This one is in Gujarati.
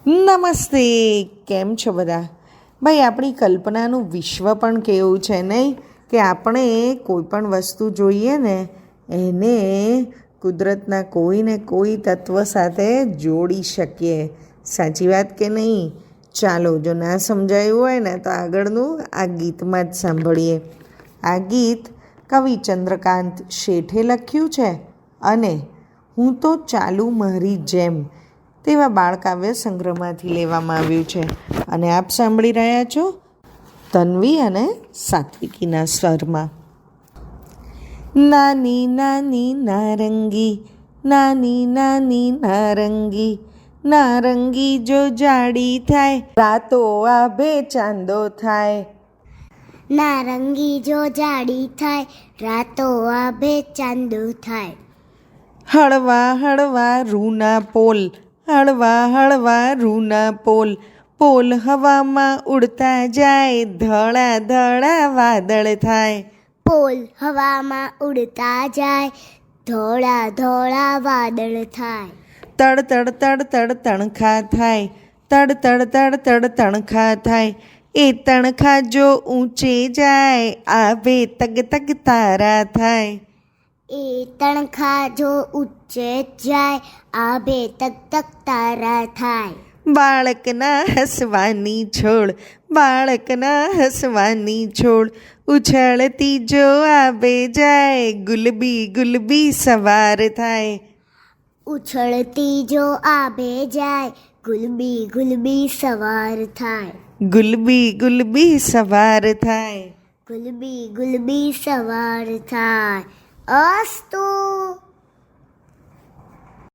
નમસ્તે, કેમ છો બધા? ભાઈ, આપણી કલ્પનાનું વિશ્વ પણ કેવું છે નહીં કે આપણે કોઈ પણ વસ્તુ જોઈએ ને એને કુદરતના કોઈ ને કોઈ તત્વ સાથે જોડી શકીએ. સાચી વાત કે નહીં? ચાલો, જો ના સમજાયું હોય ને તો આગળનું આ ગીતમાં જ સાંભળીએ. આ ગીત કવિ ચંદ્રકાંત શેઠે લખ્યું છે અને હું તો ચાલુ મારી જેમ તેવા બાળકાવ્ય સંગ્રહમાંથી લેવામાં આવ્યું છે. અને આપ સાંભળી રહ્યા છો તન્વી અને સાત્વિકીના સ્વરમાં. નાની નાની નારંગી, નાની નાની નારંગી, નારંગી જો જાડી થાય રાતો આભે ચાંદો થાય. નારંગી જો જાડી થાય રાતો આભે ચાંદો થાય. હળવા હળવા રૂના પોલ, હળવા હળવા રૂના પોલ, પોલ હવામાં ઉડતા જાય ધડા ધડા વાદળ થાય. પોલ હવામાં ઉડતા જાય ધોળા ધોળા વાદળ થાય. તડ તડ તડ તડ તણખા થાય, તડ તડ તડ તડ તણખા થાય. એ તણખા જો ઊંચે જાય આભે તગ તગ તારા થાય. એ તણખા જો ઊંચે જાય આભે તક તક તારા થાય. બાળકના હસવાની છોડ, બાળકના હસવાની છોડ, ઉછળતી જો આભે જાય ગુલબી ગુલબી સવાર થાય. ઉછળતી જો આભે જાય ગુલબી ગુલબી સવાર થાય. ગુલબી ગુલબી સવાર થાય. ગુલબી ગુલબી સવાર થાય. અસ્તુ.